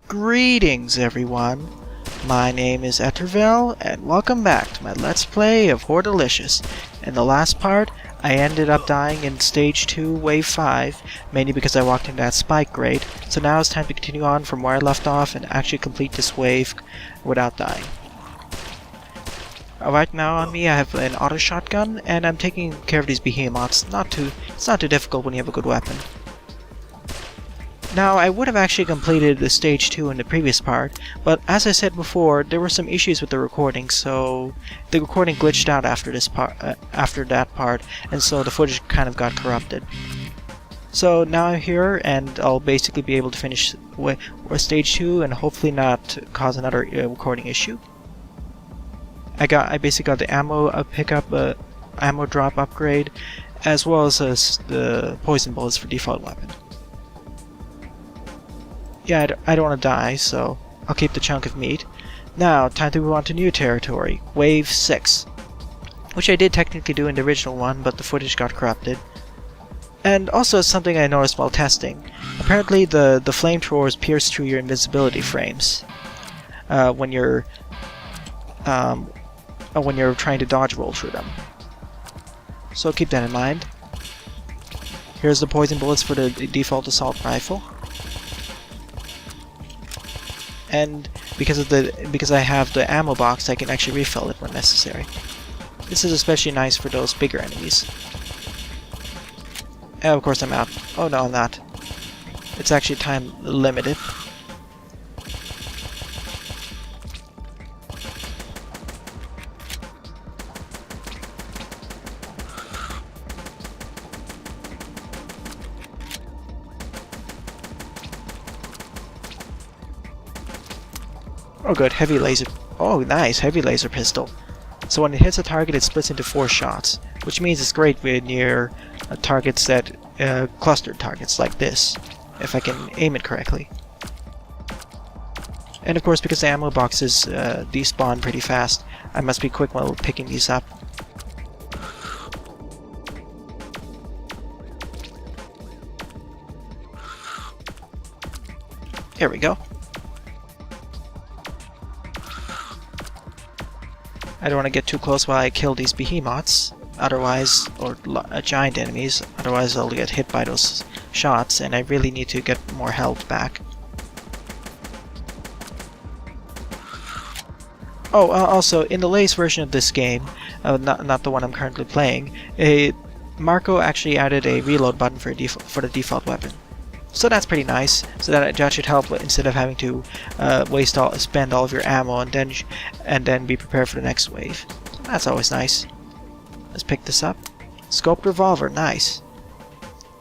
Greetings everyone, my name is Ettervel and welcome back to my Let's Play of Hordelicious. In the last part, I ended up dying in Stage 2, Wave 5, mainly because I walked into that spike grate, so now it's time to continue on from where I left off and actually complete this wave without dying. Right now on me I have an auto shotgun and I'm taking care of these behemoths. It's not too difficult when you have a good weapon. Now, I would have actually completed the Stage 2 in the previous part, but as I said before, there were some issues with the recording, so the recording glitched out after that part, and so the footage kind of got corrupted. So now I'm here, and I'll basically be able to finish Stage 2 and hopefully not cause another recording issue. I basically got the ammo pickup, ammo drop upgrade, as well as the poison bullets for default weapon. Yeah, I don't want to die, so I'll keep the chunk of meat. Now, time to move on to new territory, Wave 6. Which I did technically do in the original one, but the footage got corrupted. And also something I noticed while testing. Apparently the flamethrowers pierce through your invisibility frames when you're trying to dodge roll through them. So keep that in mind. Here's the poison bullets for the default assault rifle. And because I have the ammo box, I can actually refill it when necessary. This is especially nice for those bigger enemies. And of course I'm out. Oh no, I'm not. It's actually time limited. Oh good, heavy laser. Oh nice, heavy laser pistol. So when it hits a target it splits into 4 shots, which means it's great when near targets that, clustered targets like this, if I can aim it correctly. And of course because the ammo boxes despawn pretty fast, I must be quick while picking these up. Here we go. I don't want to get too close while I kill these behemoths, otherwise, or giant enemies, otherwise I'll get hit by those shots and I really need to get more health back. Oh, also, in the latest version of this game, not the one I'm currently playing, Marko actually added a reload button for the default weapon. So that's pretty nice, so that should help instead of having to spend all of your ammo and then be prepared for the next wave. That's always nice. Let's pick this up. Scoped revolver, nice.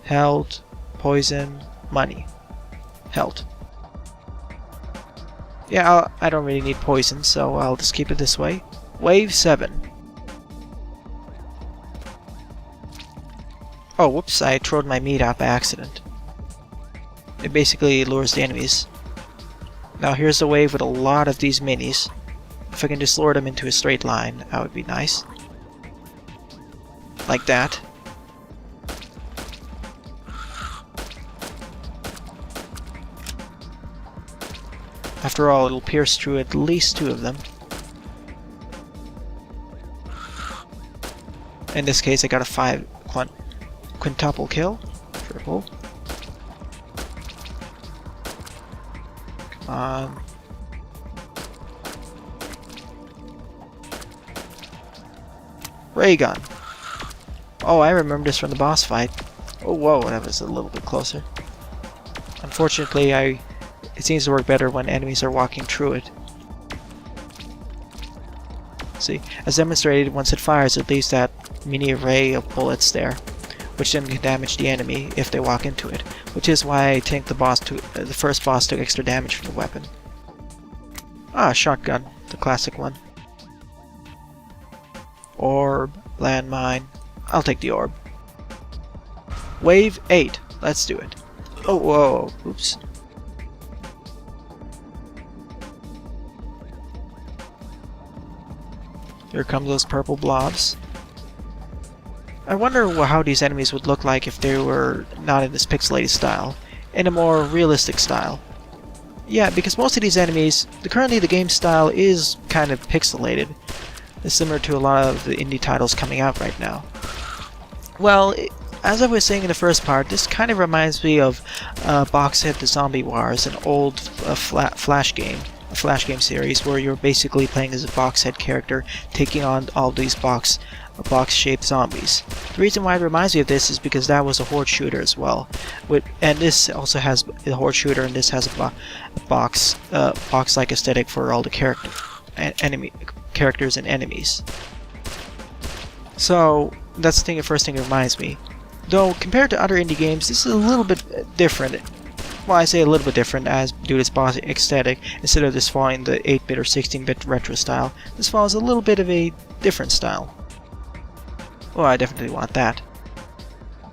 Health, poison, money. Health. Yeah, I don't really need poison, so I'll just keep it this way. Wave 7. Oh, whoops, I throwed my meat out by accident. It basically lures the enemies. Now here's a wave with a lot of these minis. If I can just lure them into a straight line, that would be nice. Like that. After all, it'll pierce through at least 2 of them. In this case, I got a quintuple kill. Triple. Ray gun. Oh, I remember this from the boss fight. Oh, whoa, that was a little bit closer. Unfortunately, it seems to work better when enemies are walking through it. See, as demonstrated, once it fires, it leaves that mini array of bullets there, which then can damage the enemy if they walk into it, which is why I think the first boss took extra damage from the weapon. Ah, shotgun, the classic one. Orb, landmine. I'll take the orb. Wave 8. Let's do it. Oh, whoa, oops. Here come those purple blobs. I wonder how these enemies would look like if they were not in this pixelated style, in a more realistic style. Yeah, because most of these enemies, currently the game style is kind of pixelated. It's similar to a lot of the indie titles coming out right now. Well, as I was saying in the first part, this kind of reminds me of Boxhead the Zombie Wars, an old Flash game series where you're basically playing as a Boxhead character taking on all these box-shaped zombies. The reason why it reminds me of this is because that was a horde shooter as well, and this also has a horde shooter, and this has a box-like aesthetic for all the characters and enemies. So that's the first thing it reminds me. Though compared to other indie games, this is a little bit different. Well, I say a little bit different as due to its boss aesthetic. Instead of this following the 8-bit or 16-bit retro style, this follows a little bit of a different style. Well, I definitely want that.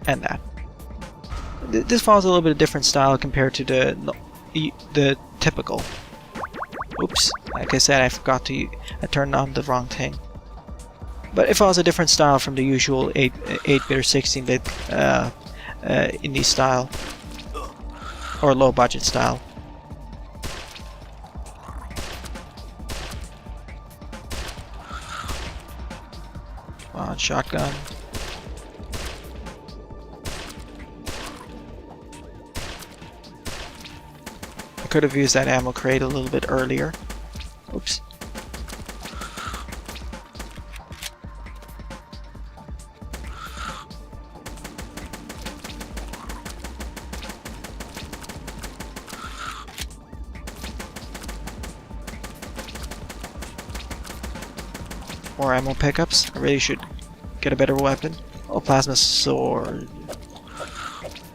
And that. This follows a little bit of different style compared to the typical. Oops, like I said, I forgot to I turned on the wrong thing. But it follows a different style from the usual 8-bit or 16-bit indie style. Or low-budget style. Come on, shotgun. I could have used that ammo crate a little bit earlier. Oops. More ammo pickups. I really should get a better weapon. Oh, plasma sword.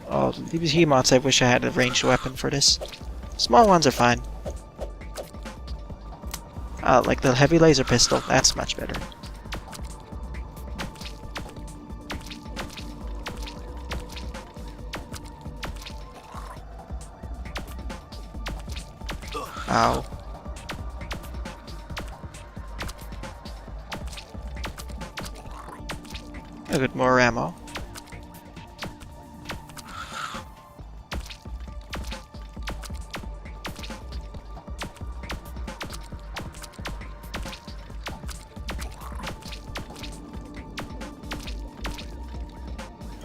Oh, these Hemots, I wish I had a ranged weapon for this. Small ones are fine. Like the heavy laser pistol, that's much better. Ow. A bit more ammo.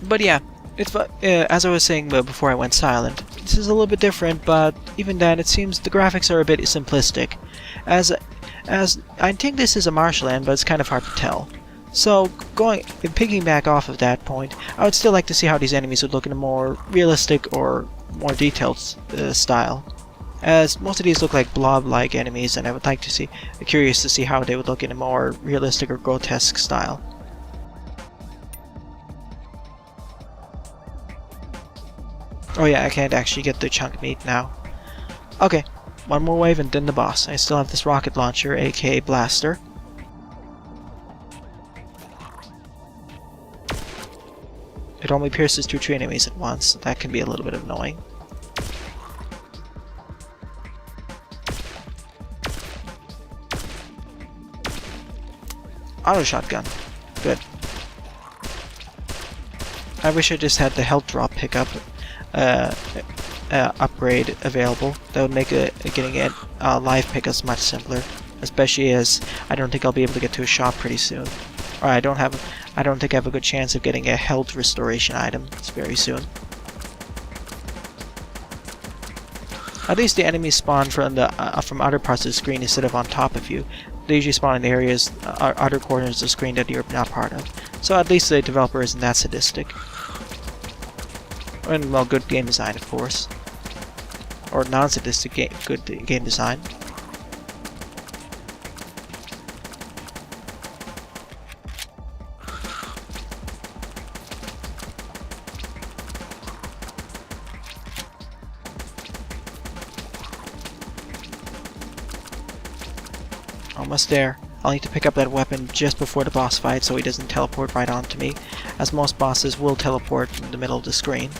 But yeah, it's as I was saying before I went silent, this is a little bit different, but even then it seems the graphics are a bit simplistic. As I think this is a marshland, but it's kind of hard to tell. So, picking back off of that point, I would still like to see how these enemies would look in a more realistic or more detailed style. As most of these look like blob-like enemies, and I would like to see, curious to see how they would look in a more realistic or grotesque style. Oh yeah, I can't actually get the chunk meat now. Okay, one more wave and then the boss. I still have this rocket launcher, aka blaster. It only pierces 2 tree enemies at once, so that can be a little bit annoying. Auto shotgun. Good. I wish I just had the health drop pickup upgrade available. That would make getting it live pickups much simpler, especially as I don't think I'll be able to get to a shop pretty soon. Or I don't think I have a good chance of getting a health restoration item very soon. At least the enemies spawn from other parts of the screen instead of on top of you. They usually spawn in areas, other corners of the screen that you're not part of. So at least the developer isn't that sadistic. And, well, good game design, of course. Or non-sadistic good game design. Almost there. I'll need to pick up that weapon just before the boss fight so he doesn't teleport right onto me, as most bosses will teleport in the middle of the screen.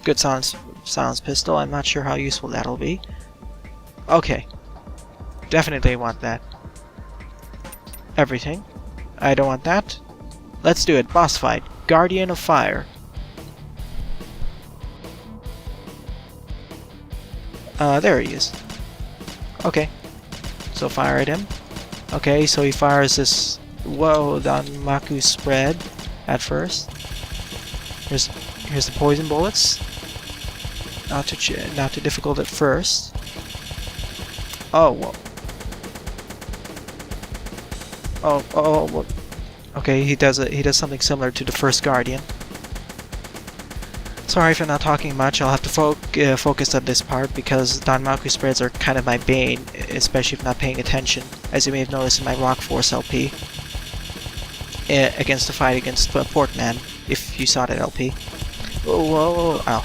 Good silence pistol. I'm not sure how useful that'll be. Okay. Definitely want that. Everything. I don't want that. Let's do it. Boss fight. Guardian of Fire. There he is. Okay. So fire at him. Okay, so he fires this Danmaku spread at first. Here's the poison bullets. Not too difficult at first. Oh, whoa. Oh. Okay, he does something similar to the first Guardian. Sorry for not talking much. I'll have to focus on this part because Danmaku spreads are kind of my bane, especially if not paying attention, as you may have noticed in my Rock Force LP. Against the fight against Portman, if you saw that LP. Whoa, ow.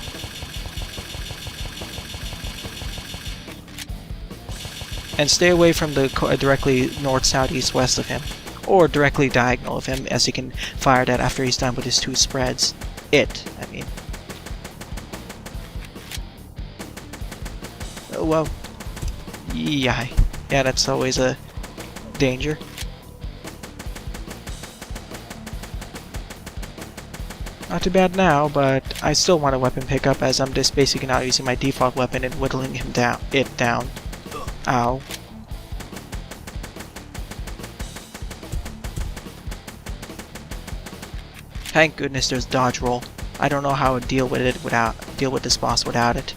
And stay away from the directly north, south, east, west of him. Or directly diagonal of him, as he can fire that after he's done with his 2 spreads. I mean. Oh, whoa. Yeah, that's always a danger. Not too bad now, but I still want a weapon pickup as I'm just basically now using my default weapon and whittling it down. Ow. Thank goodness there's dodge roll. I don't know how to deal with this boss without it.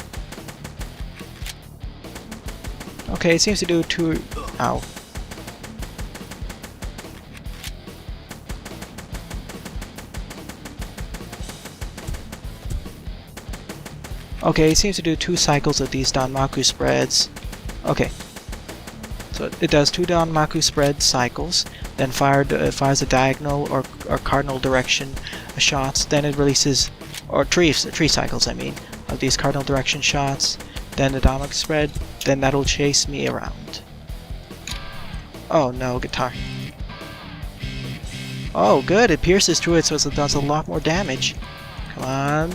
Okay, it seems to do 2. Ow. Okay, it seems to do 2 cycles of these Danmaku spreads. Okay. So it does 2 Danmaku spread cycles, then fires a diagonal or cardinal direction shots, then it releases, or 3 cycles I mean, of these cardinal direction shots, then the Danmaku spread, then that'll chase me around. Oh no, guitar. Oh good, it pierces through it so it does a lot more damage. Come on.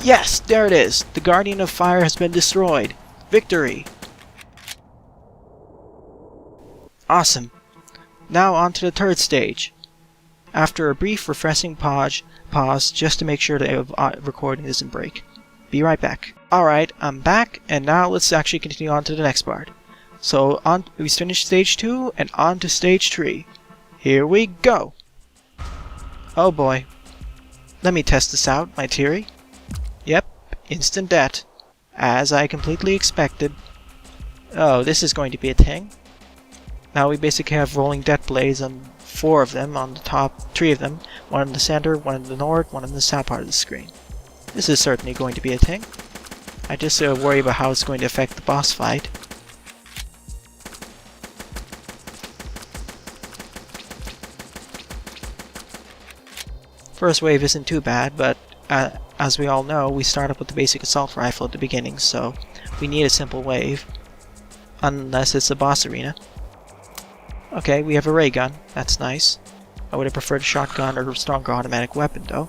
Yes, there it is! The Guardian of Fire has been destroyed! Victory! Awesome. Now on to the 3rd stage. After a brief refreshing pause just to make sure the recording doesn't break. Be right back. Alright, I'm back, and now let's actually continue on to the next part. So we finished stage 2, and on to stage 3. Here we go! Oh boy. Let me test this out, my theory. Yep, instant death. As I completely expected. Oh, this is going to be a thing. Now we basically have rolling death blades on 4 of them on the top, 3 of them. 1 in the center, 1 in the north, 1 in the south part of the screen. This is certainly going to be a thing. I just worry about how it's going to affect the boss fight. First wave isn't too bad, but as we all know, we start up with the basic assault rifle at the beginning, so we need a simple wave. Unless it's a boss arena. Okay, we have a ray gun. That's nice. I would have preferred a shotgun or a stronger automatic weapon, though.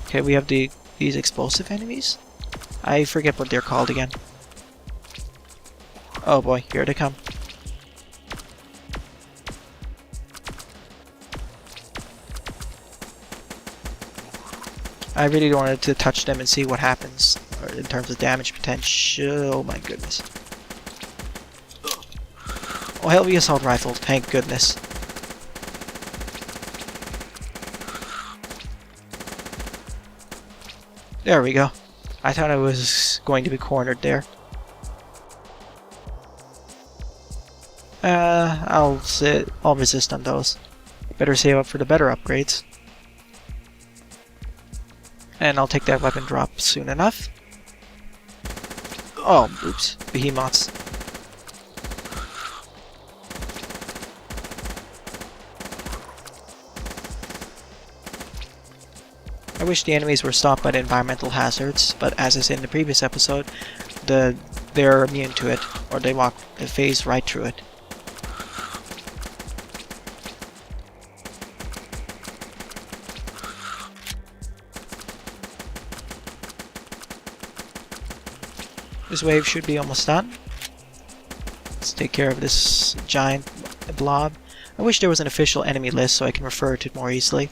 Okay, we have these explosive enemies? I forget what they're called again. Oh boy, here they come. I really wanted to touch them and see what happens in terms of damage potential. Oh my goodness. Oh, heavy assault rifle, thank goodness. There we go. I thought I was going to be cornered there. I'll resist on those. Better save up for the better upgrades. And I'll take that weapon drop soon enough. Oh, oops. Behemoths. I wish the enemies were stopped by the environmental hazards, but as I said in the previous episode, they're immune to it, or they phase right through it. This wave should be almost done. Let's take care of this giant blob. I wish there was an official enemy list so I can refer to it more easily.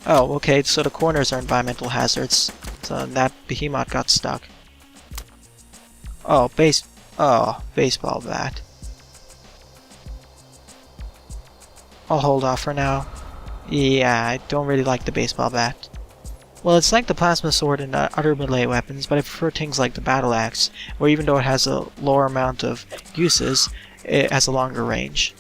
Oh, okay, so the corners are environmental hazards. So that behemoth got stuck. Oh, baseball bat. I'll hold off for now. Yeah, I don't really like the baseball bat. Well, it's like the plasma sword and other melee weapons, but I prefer things like the battle axe, where even though it has a lower amount of uses, it has a longer range.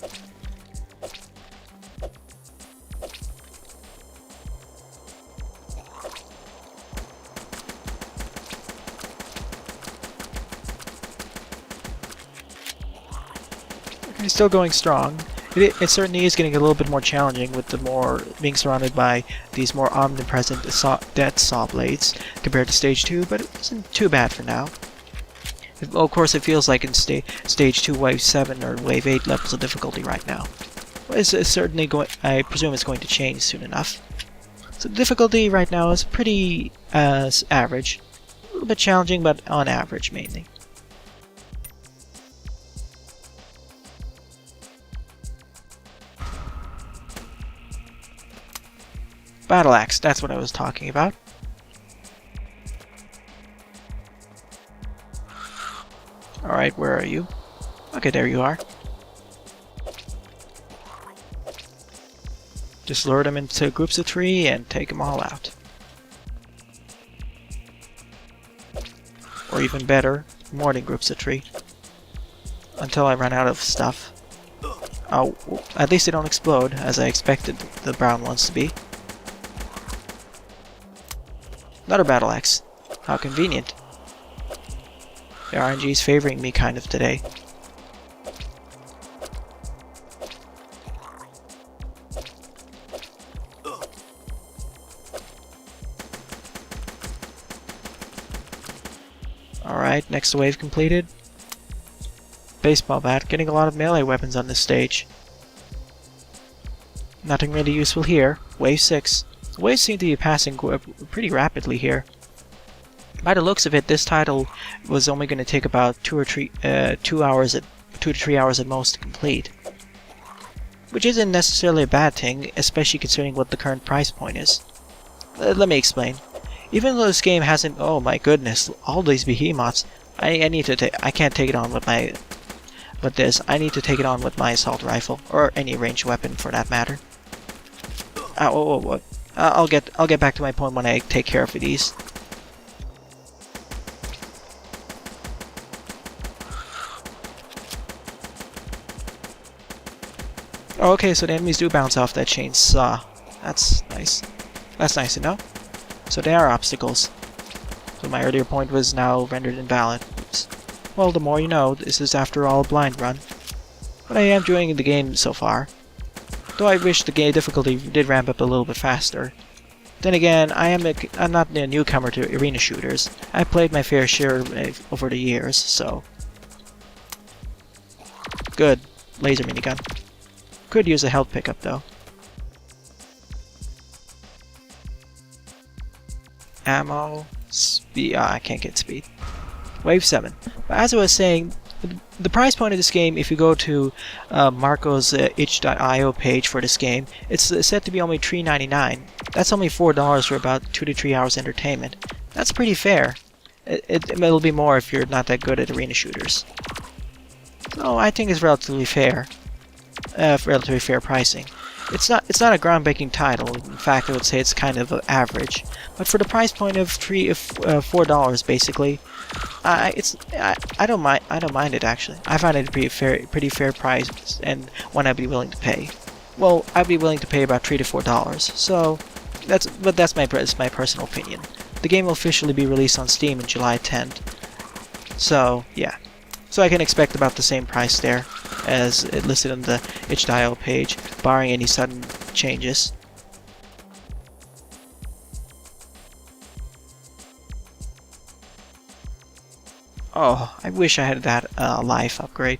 Okay, still going strong. It certainly is getting a little bit more challenging with the more being surrounded by these more omnipresent death saw blades compared to Stage 2, but it isn't too bad for now. Of course, it feels like in Stage 2, Wave 7 or Wave 8 levels of difficulty right now. It's certainly going. I presume it's going to change soon enough. So the difficulty right now is pretty average, a little bit challenging, but on average mainly. Battle axe, that's what I was talking about. Alright, where are you? Okay, there you are. Just lure them into groups of 3 and take them all out. Or even better, more than groups of 3. Until I run out of stuff. Oh, at least they don't explode, as I expected the brown ones to be. Another battle axe. How convenient. The RNG is favoring me kind of today. Alright, next wave completed. Baseball bat, getting a lot of melee weapons on this stage. Nothing really useful here. Wave 6. The waves seem to be passing pretty rapidly here. By the looks of it, this title was only going to take about 2 to 3 hours at most to complete. Which isn't necessarily a bad thing, especially considering what the current price point is. Let me explain. Even though this game hasn't, oh my goodness, all these behemoths, I can't take it on with this. I need to take it on with my assault rifle, or any ranged weapon for that matter. I'll get back to my point when I take care of these. Oh, okay, so the enemies do bounce off that chainsaw. That's nice. That's nice to know. So they are obstacles. So my earlier point was now rendered invalid. Oops. Well, the more you know. This is after all a blind run. But I am enjoying the game so far. Though I wish the game difficulty did ramp up a little bit faster. Then again, I'm not a newcomer to arena shooters. I've played my fair share over the years, so... Good. Laser minigun. Could use a health pickup though. Ammo, speed. I can't get speed. Wave 7. But as I was saying, the price point of this game, if you go to Marko's itch.io page for this game, it's set to be only $3.99. That's only $4 for about 2 to 3 hours entertainment. That's pretty fair. It'll be more if you're not that good at arena shooters. So I think it's relatively fair. Relatively fair pricing. It's not a groundbreaking title. In fact, I would say it's kind of average. But for the price point of $4, basically, I don't mind it actually. I find it a pretty fair price, and one I'd be willing to pay. Well, I'd be willing to pay about $3 to $4. So that's my personal opinion. The game will officially be released on Steam on July 10th. So yeah. So I can expect about the same price there as it listed on the itch.io page, barring any sudden changes. Oh, I wish I had that life upgrade,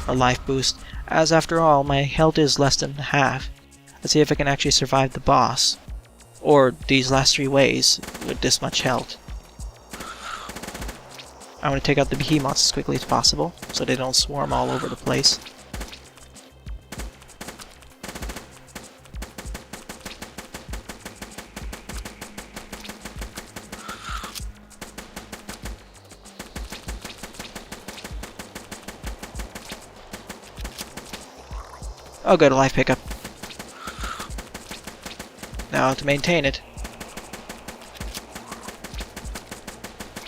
or life boost, as after all, my health is less than half. Let's see if I can actually survive the boss, or these last 3 waves with this much health. I want to take out the behemoths as quickly as possible, so they don't swarm all over the place. Oh good, a life pickup. Now to maintain it.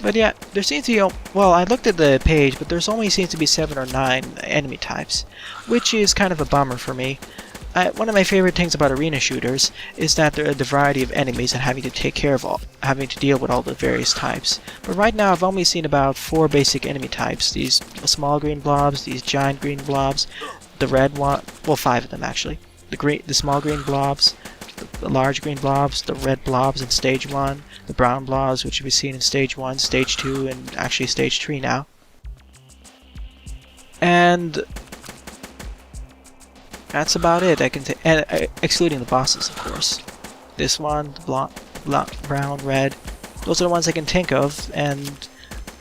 But yeah, there seems to be, well, I looked at the page, but there's only seems to be 7 or 9 enemy types, which is kind of a bummer for me. One of my favorite things about arena shooters is that there are the variety of enemies and having to deal with all the various types. But right now I've only seen about 4 basic enemy types. These small green blobs, these giant green blobs, the red one, well 5 of them actually. The small green blobs, the large green blobs, the red blobs in stage 1, the brown blobs which we've seen in stage 1, stage 2, and actually stage 3 now. And that's about it. Excluding the bosses, of course. This one, the brown, red, those are the ones I can think of, and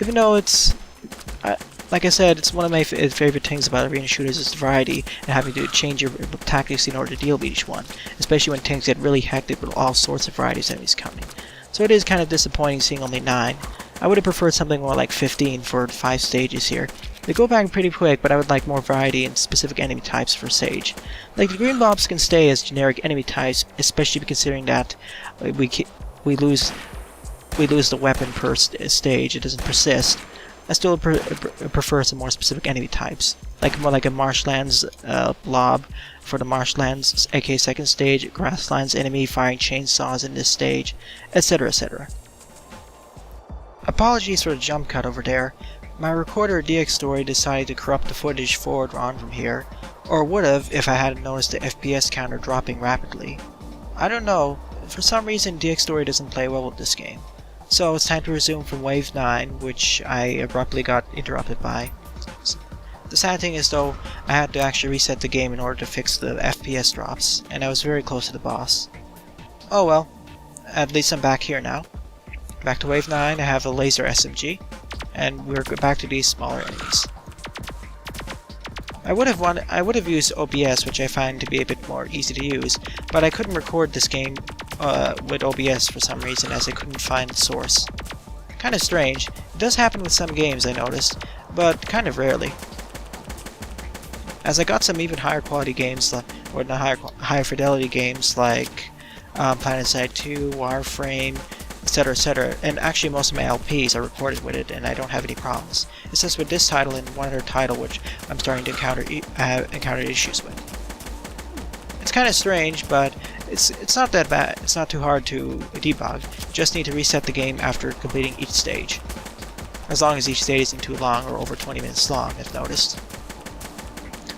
even though it's, like I said, it's one of my favorite things about arena shooters is the variety and having to change your tactics in order to deal with each one, especially when things get really hectic with all sorts of varieties of enemies coming. So it is kind of disappointing seeing only 9. I would have preferred something more like 15 for 5 stages here. They go back pretty quick, but I would like more variety and specific enemy types for Sage. Like the green blobs can stay as generic enemy types, especially considering that we lose the weapon per stage. It doesn't persist. I still prefer some more specific enemy types, like more like a marshlands blob for the marshlands, aka second stage, grasslands enemy firing chainsaws in this stage, etc., etc. Apologies for the jump cut over there. My recorder DxStory decided to corrupt the footage forward on from here, or would have if I hadn't noticed the FPS counter dropping rapidly. I don't know, for some reason DxStory doesn't play well with this game. So it's time to resume from Wave 9, which I abruptly got interrupted by. The sad thing is though, I had to actually reset the game in order to fix the FPS drops, and I was very close to the boss. Oh well, at least I'm back here now. Back to Wave 9, I have a laser SMG, and we're back to these smaller enemies. I would have used OBS, which I find to be a bit more easy to use, but I couldn't record this game with OBS for some reason, as I couldn't find the source. Kind of strange. It does happen with some games, I noticed, but kind of rarely. As I got some even higher quality games, or not higher fidelity games like PlanetSide 2, Warframe, etc., etc., and actually most of my LPs are recorded with it, and I don't have any problems. It's just with this title and one other title which I'm starting to encounter issues with. It's kind of strange, but it's not that bad. It's not too hard to debug. You just need to reset the game after completing each stage. As long as each stage isn't too long or over 20 minutes long, I've noticed.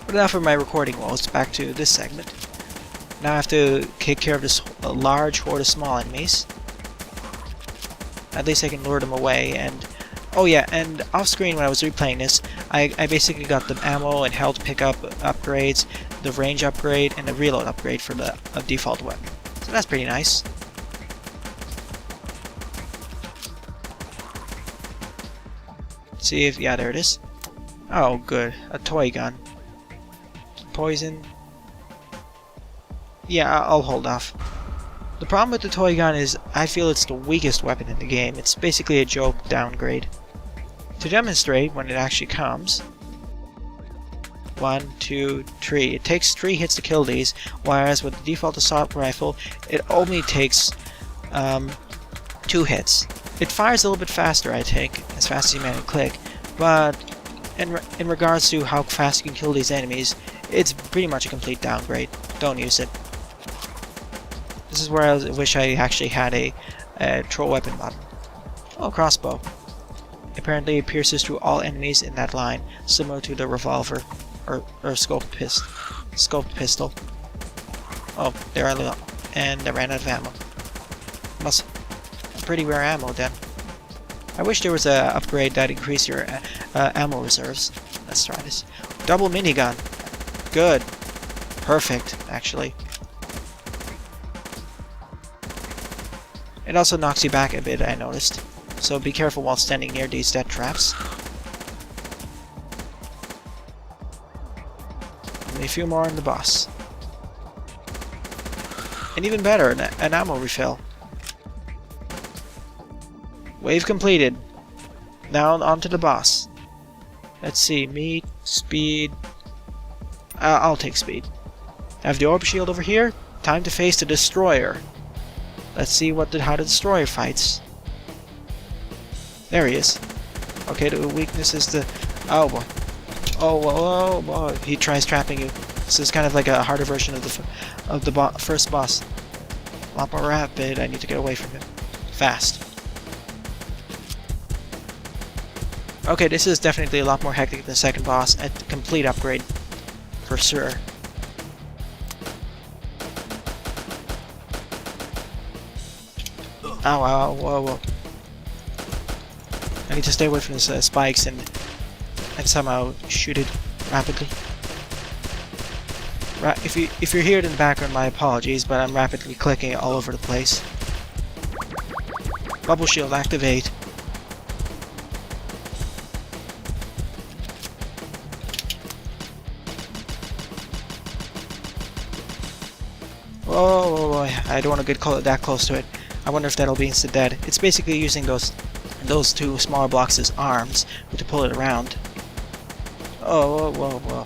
But enough of my recording woes, back to this segment. Now I have to take care of this large horde of small enemies. At least I can lure them away, and oh yeah, and off screen when I was replaying this, I basically got the ammo and health pickup upgrades, the range upgrade, and the reload upgrade for the default weapon. So that's pretty nice. See if, yeah, there it is. Oh good, a toy gun. Poison. Yeah, I'll hold off. The problem with the toy gun is I feel it's the weakest weapon in the game. It's basically a joke downgrade. To demonstrate when it actually comes, 1, 2, 3. It takes 3 hits to kill these, whereas with the default assault rifle, it only takes 2 hits. It fires a little bit faster, I think, as fast as you manually click, but in regards to how fast you can kill these enemies, it's pretty much a complete downgrade. Don't use it. This is where I wish I actually had a troll weapon button. Oh, crossbow. Apparently it pierces through all enemies in that line, similar to the revolver, or scoped pistol. Oh, there I go. And I ran out of ammo. Must pretty rare ammo then. I wish there was a upgrade that increased your ammo reserves. Let's try this. Double minigun. Good. Perfect, actually. It also knocks you back a bit, I noticed. So be careful while standing near these death traps. Only a few more on the boss. And even better, an ammo refill. Wave completed. Now on to the boss. Let's see, meat, speed. I'll take speed. I have the orb shield over here. Time to face the destroyer. Let's see how the destroyer fights. There he is. Okay, the weakness is the... Oh boy. Oh boy. He tries trapping you. This is kind of like a harder version of the first boss. A lot more rapid. I need to get away from him. Fast. Okay, this is definitely a lot more hectic than the second boss. A complete upgrade. For sure. Ow, ow, whoa, whoa. I need to stay away from his spikes and somehow shoot it rapidly. If you're here in the background, my apologies, but I'm rapidly clicking all over the place. Bubble shield activate. Whoa, whoa, whoa, I don't want to get that close to it. I wonder if that'll be instant dead. It's basically using those two smaller blocks as arms to pull it around. Oh, whoa, whoa, whoa.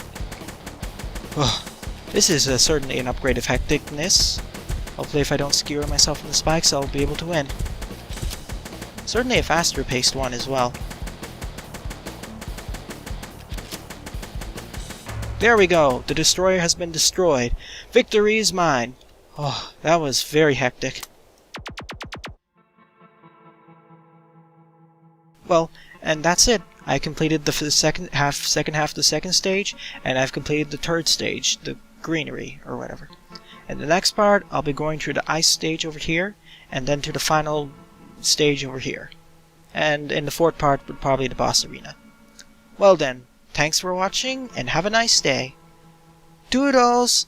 Oh, this is certainly an upgrade of hecticness. Hopefully if I don't skewer myself in the spikes, I'll be able to win. Certainly a faster paced one as well. There we go! The destroyer has been destroyed. Victory is mine! Oh, that was very hectic. Well, and that's it. I completed the second half of the second stage, and I've completed the third stage, the greenery, or whatever. In the next part, I'll be going through the ice stage over here, and then to the final stage over here. And in the fourth part, probably the boss arena. Well then, thanks for watching, and have a nice day. Doodles!